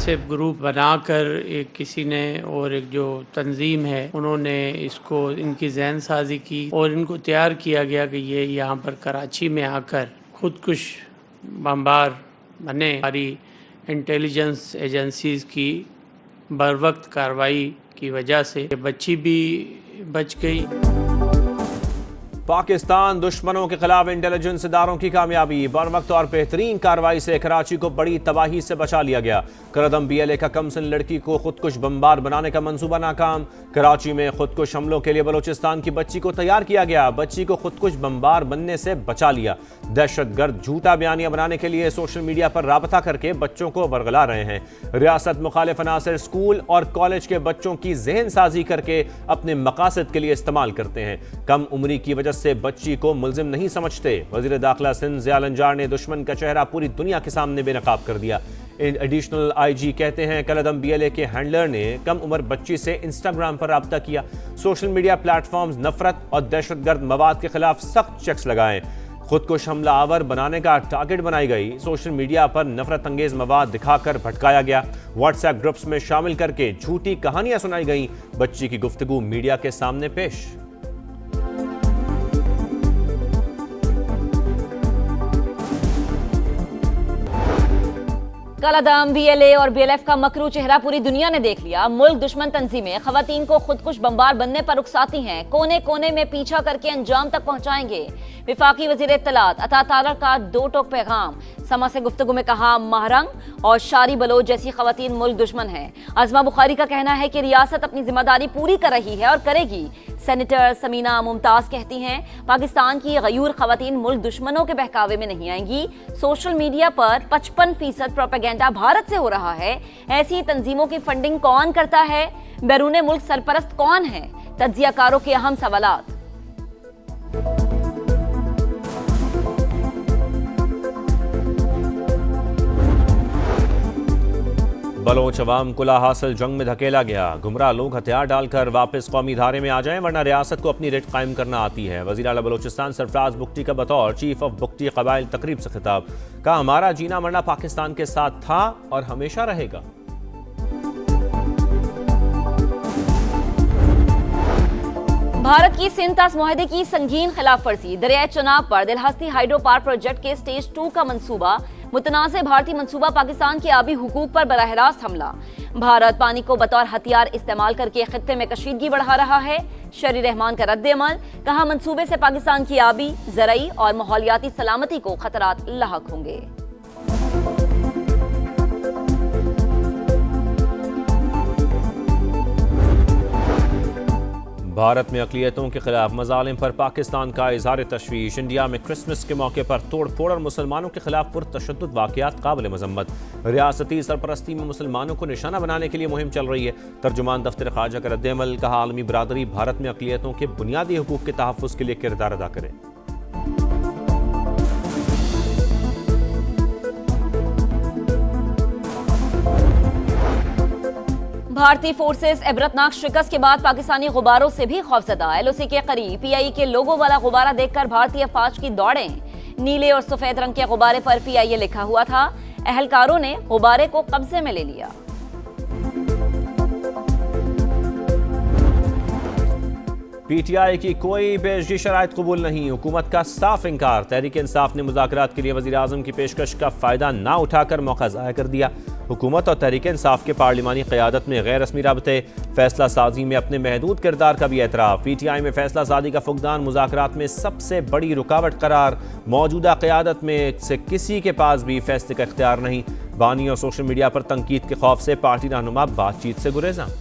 मुनासिब ग्रुप बनाकर एक किसी ने और एक जो तंजीम है उन्होंने इसको इनकी जहन साजी की और इनको तैयार किया गया कि ये यहाँ पर कराची में आकर खुदकुश बमबार बने। हमारी इंटेलिजेंस एजेंसीज़ की बरवक्त कार्रवाई की वजह से बच्ची भी बच गई। पाकिस्तान दुश्मनों के खिलाफ इंटेलिजेंस इदारों की कामयाबी, बर वक्त और बेहतरीन कार्रवाई से कराची को बड़ी तबाही से बचा लिया गया। करदम BLA का कमसिन लड़की को खुदकुश बमबार बनाने का मंसूबा नाकाम। कराची में खुदकुश हमलों के लिए बलोचिस्तान की बच्ची को तैयार किया गया, बच्ची को खुदकुश बमबार बनने से बचा लिया। दहशतगर्द झूठा बयानिया बनाने के लिए सोशल मीडिया पर राबता करके बच्चों को बरगला रहे हैं। रियासत मुखालिफ अनासर स्कूल और कॉलेज के बच्चों की जहन साजी करके अपने मकासद के लिए इस्तेमाल करते हैं। कम उम्री की वजह से बच्ची को मुल्जिम नहीं समझते। वजीर दाखिला सिंध ज़िया लंजार ने दुश्मन का चेहरा पूरी दुनिया के सामने बेनकाब कर दिया। एडिशनल IG कहते हैं करदम BLA के हैंडलर ने कम उम्र बच्ची से इंस्टाग्राम पर राब्ता किया। सोशल मीडिया प्लेटफॉर्म्स नफरत और दहशतगर्द मवाद के खिलाफ सख्त चेक्स लगाएं। खुदकुश हमला आवर बनाने का टारगेट बनाई गई। सोशल मीडिया पर नफरत अंगेज मवाद दिखाकर भटकाया गया। व्हाट्सएप ग्रुप्स में शामिल करके झूठी कहानियां सुनाई गई। बच्ची की गुफ्तगू मीडिया के सामने पेश। कालादम BLA और BLF का मकरू चेहरा पूरी दुनिया ने देख लिया। मुल्क दुश्मन तंजीमें खवातीन को खुदकुश बमबार बनने पर उकसाती हैं, कोने कोने में पीछा करके अंजाम तक पहुंचाएंगे। विफाकी वजीर इत्तलात अता तारड़ का दो टोक पैगाम। समा से गुफ्तगू में कहा, महरंग और शारी बलोच जैसी खवातीन मुल्क दुश्मन है। अजमा बुखारी का कहना है कि रियासत अपनी जिम्मेदारी पूरी कर रही है और करेगी। सेनेटर समीना मुमताज कहती हैं, पाकिस्तान की गयूर खवातीन मुल्क दुश्मनों के बहकावे में नहीं आएंगी। सोशल मीडिया पर 55% प्रोपेगेंडा भारत से हो रहा है। ऐसी तंजीमों की फंडिंग कौन करता है? बैरून मुल्क सरपरस्त कौन है? तज्जियाकारों के अहम सवालात। बलोच अवाम को लाहासिल जंग में धकेला गया। गुमराह लोग हथियार डालकर वापस कौमी धारे में आ जाएं, वरना रियासत को अपनी रेट कायम करना आती है। वज़ीर आला बलोचिस्तान सरफराज बुगटी का बतौर चीफ ऑफ बुगटी कबाइल तकरीब से खिताब। कहा, हमारा जीना मरना पाकिस्तान के साथ था और हमेशा रहेगा। भारत की सिंध तास मुआहदे की संगीन खिलाफ वर्जी। दरियाए चनाब पर दिलहस्ती हाइड्रो पावर प्रोजेक्ट के स्टेज 2 का मंसूबा। मुतनाज़ भारतीय मंसूबा पाकिस्तान के आबी हुकूक पर बराह रास्त हमला। भारत पानी को बतौर हथियार इस्तेमाल करके खित्ते में कशीदगी बढ़ा रहा है। शरी रहमान का रद्द-ए-अमल। कहा, मंसूबे से पाकिस्तान की आबी, ज़रई और माहौलियाती सलामती को खतरात लाहक होंगे। भारत में अक़लियतों के खिलाफ मज़ालिम पर पाकिस्तान का इज़हार तशवीश। इंडिया में क्रिसमस के मौके पर तोड़ फोड़ और मुसलमानों के खिलाफ पुरतशद्दुद वाक़यात काबिल मज़म्मत। रियासती सरपरस्ती में मुसलमानों को निशाना बनाने के लिए मुहिम चल रही है। तर्जुमान दफ्तर ख़ारजा का रद्द-ए-अमल। कहा, आलमी बरादरी भारत में अक़लियतों के बुनियादी हुकूक़ के तहफ़्फ़ुज़ के लिए किरदार अदा करे। भारतीय फोर्सेस इबरतनाक शिकस्त के बाद पाकिस्तानी गुबारों से भी खौफजदा। LOC के करीब PIE के लोगों वाला गुब्बारा देखकर भारतीय फौज की दौड़ें। नीले और सफेद रंग के गुब्बारे पर PIA लिखा हुआ था। अहलकारों ने गुब्बारे को कब्जे में ले लिया। PTI की कोई पेशगी शराइत कबूल नहीं, हुकूमत का साफ इंकार। तहरीक इंसाफ ने मुज़ाकरात के लिए वज़ीर आज़म की पेशकश का फ़ायदा ना उठाकर मौका ज़ाया कर दिया। हुकूमत और तहरीक इंसाफ के पार्लिमानी क़यादत में गैर रस्मी राबते। फैसला साजी में अपने महदूद किरदार का भी एतराफ़। PTI में फैसला साजी का फुक़दान मुज़ाकरात में सबसे बड़ी रुकावट करार। मौजूदा क़यादत में से किसी के पास भी फैसले का इख्तियार नहीं। बानी और सोशल मीडिया पर तनकीद के खौफ से पार्टी रहनुमा बातचीत से गुरेज़ा।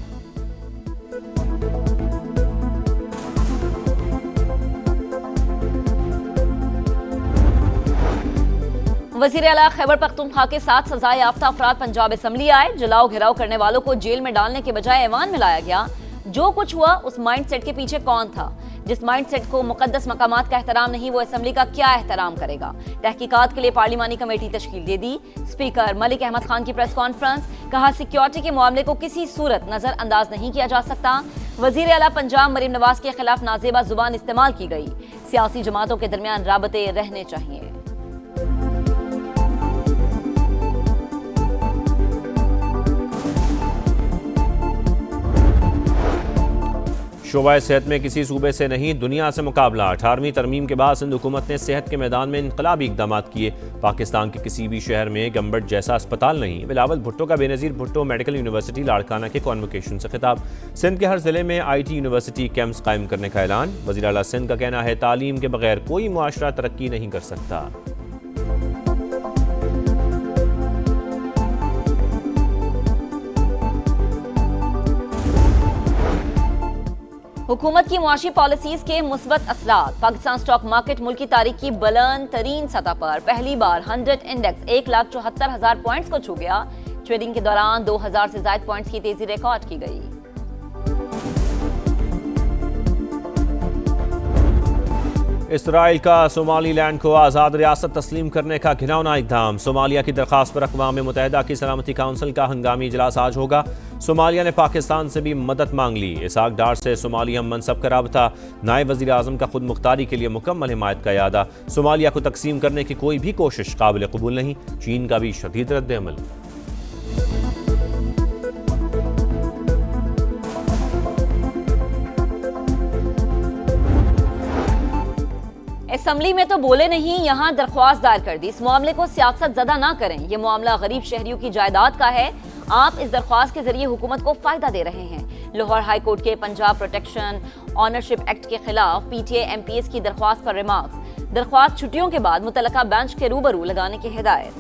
वज़ीर आला खैबर पख्तूनख्वा के 7 सजा याफ्ता अफराद पंजाब असम्बली आए। जलाओ घेराव करने वालों को जेल में डालने के बजाय ऐवान में लाया गया। जो कुछ हुआ उस माइंड सेट के पीछे कौन था? जिस माइंड सेट को मुकद्दस मकामात का एहतराम नहीं, वो असम्बली का क्या एहतराम करेगा? तहकीकात के लिए पार्लिमानी कमेटी तश्कील दे दी। स्पीकर मलिक अहमद खान की प्रेस कॉन्फ्रेंस। कहा, सिक्योरिटी के मामले को किसी सूरत नजरअंदाज नहीं किया जा सकता। वज़ीर आला पंजाब मरीम नवाज के खिलाफ नाजेबा जुबान इस्तेमाल की गई। सियासी जमातों के दरमियान राबते रहने चाहिए। शोबा सेहत में किसी सूबे से नहीं दुनिया से मुकाबला। 18वीं तरमीम के बाद सिंध हुकूमत ने सेहत के मैदान में इनकलाबी इकदाम किए। पाकिस्तान के किसी भी शहर में गंबट जैसा अस्पताल नहीं। बिलावल भुट्टो का बेनज़ीर भुट्टो मेडिकल यूनिवर्सिटी लाड़काना के कॉन्वोकेशन से खिताब। सिंध के हर जिले में IT यूनिवर्सिटी कैंप्स कायम करने का ऐलान। वज़ीर आला सिंध का कहना है तालीम के बगैर कोई मुआशरा तरक्की नहीं कर सकता। हुकूमत की मुआशी पॉलिसीज के मुस्बत असलात। पाकिस्तान स्टॉक मार्केट मुल्क की तारीख की बुलंद तरीन सतह पर पहली बार 100 इंडेक्स 1,74,000 पॉइंट्स को छू गया। ट्रेडिंग के दौरान 2,000 से ज्यादा पॉइंट्स की तेजी रिकॉर्ड की गई। इसराइल का सोमालीलैंड को आज़ाद रियासत तस्लीम करने का घिनौना इक़दाम। सोमालिया की दरख्वास्त पर अक़वाम मुत्तहिदा की सलामती काउंसिल का हंगामी इजलास आज होगा। सोमालिया ने पाकिस्तान से भी मदद मांग ली। इसाक डार से सोमाली हम मनसब का राबता। नायब वज़ीर आज़म का खुद मुख्तारी के लिए मुकम्मल हिमायत का यादा। सोमालिया को तकसीम करने की कोई भी कोशिश काबिल कबूल नहीं। चीन का भी शदीद रद्द-ए-अमल। असम्बली में तो बोले नहीं, यहाँ दरख्वास्त दायर कर दी। इस मामले को सियासत ज़दा ना करें। ये मामला गरीब शहरियों की जायदाद का है। आप इस दरख्वास्त के जरिए हुकूमत को फायदा दे रहे हैं। लाहौर हाई कोर्ट के पंजाब प्रोटेक्शन ऑनरशिप एक्ट के खिलाफ PTA MPs की दरख्वास्त पर रिमार्क्स। दरख्वास्त छुट्टियों के बाद मुतल्लका बेंच के रूबरू लगाने की हिदायत।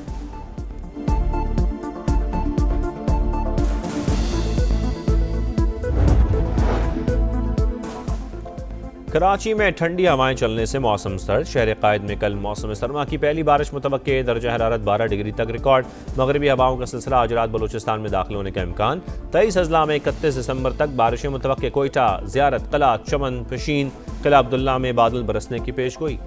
कराची में ठंडी हवाएं चलने से मौसम सर्द। शहर कायद में कल मौसम सरमा की पहली बारिश मुतवक्के। दर्जा हरारत 12 डिग्री तक रिकॉर्ड। मगरबी हवाओं का सिलसिला आज रात बलूचिस्तान में दाखिल होने का इम्कान। 23 अजला में 31 दिसंबर तक बारिशें मुतवक्के। कोयटा, ज़ियारत, कला, चमन, पशीन, किला अब्दुल्ला में बादल बरसने की पेशगोई।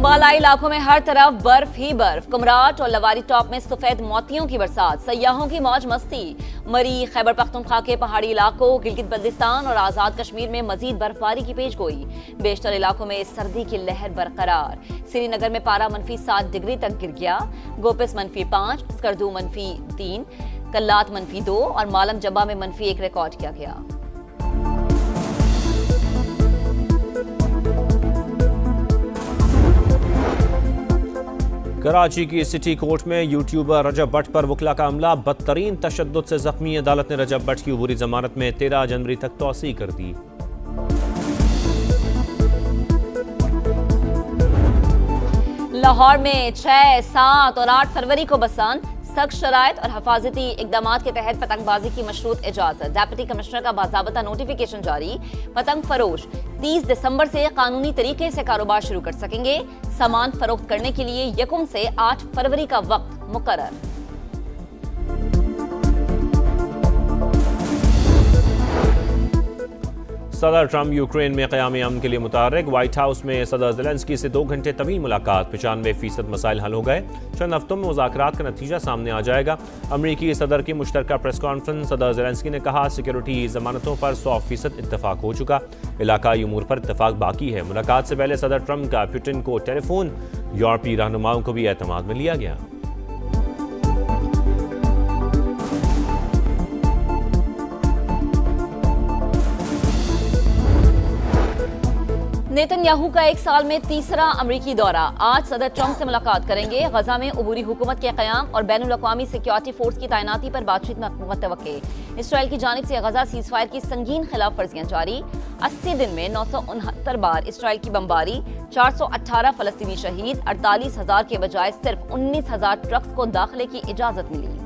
बालाई इलाकों में हर तरफ बर्फ ही बर्फ। कुमराट और लवारी टॉप में सफेद मोतियों की बरसात। सयाहों की मौज मस्ती। मरी, खैबर पख्तूनख्वा के पहाड़ी इलाकों, गिलगित बल्तिस्तान और आजाद कश्मीर में मजीद बर्फबारी की पेशगोई। बेशतर इलाकों में सर्दी की लहर बरकरार। श्रीनगर में पारा -7 डिग्री तक गिर गया। गोपिस -5, स्कर्दू -3, कल्लात -2 और मालम जब्बा में -1 रिकॉर्ड किया गया। कराची की सिटी कोर्ट में यूट्यूबर रजब भट्ट पर वकला का हमला। बदतरीन तशद्दुद से जख्मी। अदालत ने रजब भट्ट की अबूरी जमानत में 13 जनवरी तक तौसीह कर दी। लाहौर में 6, 7 और 8 फरवरी को बसंत। सख्त शराइत और हिफाजती इकदाम के तहत पतंगबाजी की मशरूत इजाजत। डिप्टी कमिश्नर का बाज़ाबता नोटिफिकेशन जारी। पतंग फरोश 30 दिसंबर से कानूनी तरीके से कारोबार शुरू कर सकेंगे। सामान फरोख्त करने के लिए 1 से 8 फरवरी का वक्त मुकर्रर। सदर ट्रंप यूक्रेन में क़याम अमन के लिए मुतहर्रिक। व्हाइट हाउस में सदर ज़ेलेंस्की से 2 घंटे तवील मुलाकात। 95% मसाइल हल हो गए। चंद हफ्तों में मुज़ाकरात का नतीजा सामने आ जाएगा। अमरीकी सदर की मुश्तरका प्रेस कॉन्फ्रेंस। सदर ज़ेलेंस्की ने कहा सिक्योरिटी ज़मानतों पर 100% इत्तफाक हो चुका। इलाकाई उमूर पर इत्तफाक बाकी है। मुलाकात से पहले सदर ट्रंप का पुतिन को टेलीफोन। यूरोपीय रहनुमाओं को भी एतमाद में लिया गया। नेतन्याहू का 1 साल में तीसरा अमरीकी दौरा। आज सदर ट्रंप से मुलाकात करेंगे। गजा में अबूरी हुकूमत के क़याम और बैनुल-अक़वामी सिक्योरिटी फोर्स की तैनाती पर बातचीत मुतवक्के। इसराइल की जानिब से गजा सीज़फायर की संगीन खिलाफ वर्जियां जारी। 80 दिन में 969 बार इसराइल की बमबारी। 418 फ़लस्तीनी शहीद। 48,000 के बजाय सिर्फ 19,000 ट्रक्स को दाखिले की इजाज़त मिली।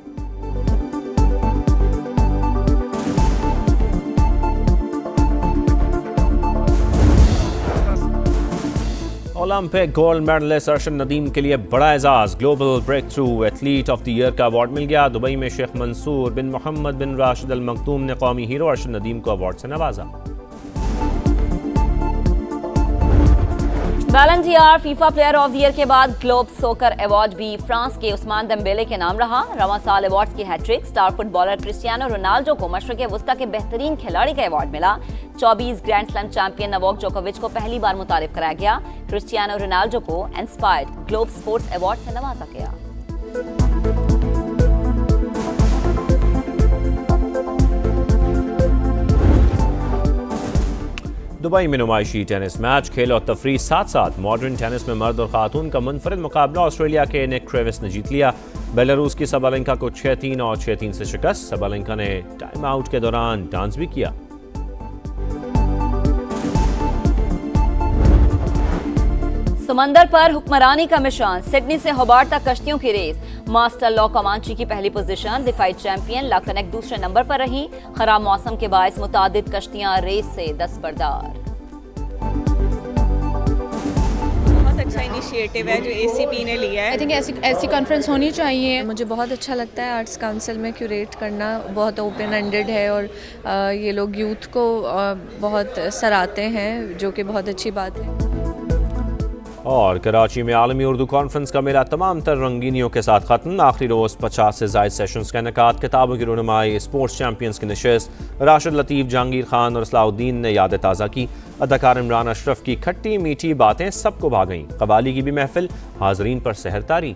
Olympic gold medalist Arshad Nadeem के लिए बड़ा एजाज। Global breakthrough athlete of the year का अवार्ड मिल गया। दुबई में शेख मंसूर बिन मोहम्मद बिन राशिद अल मखदूम ने कौमी हीरो अरशद नदीम को अवार्ड से नवाजा। Ballon d'Or FIFA player of the year के बाद ग्लोब सोकर अवार्ड भी फ्रांस के उस्मान डेम्बेले के नाम रहा। रवां साल अवार्ड्स की hat trick. Star footballer Cristiano Ronaldo को मशरिक़ वस्ता के बेहतरीन खिलाड़ी का अवार्ड मिला। 24 ग्रैंड स्लैम चैंपियन नोवाक जोकोविच को पहली बार मुतारिफ कराया गया। क्रिस्टियानो रोनाल्डो को इंस्पायर्ड ग्लोब स्पोर्ट्स अवार्ड से नवाजा गया। दुबई में नुमाइशी टेनिस मैच, खेल और तफरीह साथ साथ। मॉडर्न टेनिस में मर्द और खातून का मुनफरिद मुकाबला ऑस्ट्रेलिया के निक ट्रेविस ने जीत लिया। बेलारूस की साबालेंका को 6-3 और 6-3 से शिकस्त। साबालेंका ने टाइम आउट के दौरान डांस भी किया। समंदर पर हुक्मरानी का मिशन, सिडनी से होबार्ट तक कश्तियों की रेस। मास्टर लॉ कमांची की पहली पोजीशन, दिफाई चैंपियन ला कनेक्ट दूसरे नंबर पर रही। खराब मौसम के बायस मुतादिद कश्तियां रेस से दस्तबरदार। बहुत अच्छा इनिशिएटिव है जो एसीपी ने लिया है। आई थिंक ऐसी कॉन्फ्रेंस होनी चाहिए। मुझे बहुत अच्छा लगता है आर्ट्स काउंसिल में क्यूरेट करना, बहुत ओपन एंडेड है और ये लोग यूथ को बहुत सराहते हैं, जो कि बहुत अच्छी बात है। और कराची में आलमी उर्दू कॉन्फ्रेंस का मेला तमाम तर रंगीनियों के साथ खत्म। आखिरी रोज 50 से ज़ायद सेशंस का इनेकाद, किताबों की रुनुमाई, स्पोर्ट्स चैंपियंस की नशिस्त। राशिद लतीफ़, जहांगीर खान और सलाउद्दीन ने यादें ताज़ा की। अदाकार इमरान अशरफ की खट्टी मीठी बातें सबको भा गईं। कवाली की भी महफिल, हाजरीन पर सहर तारी।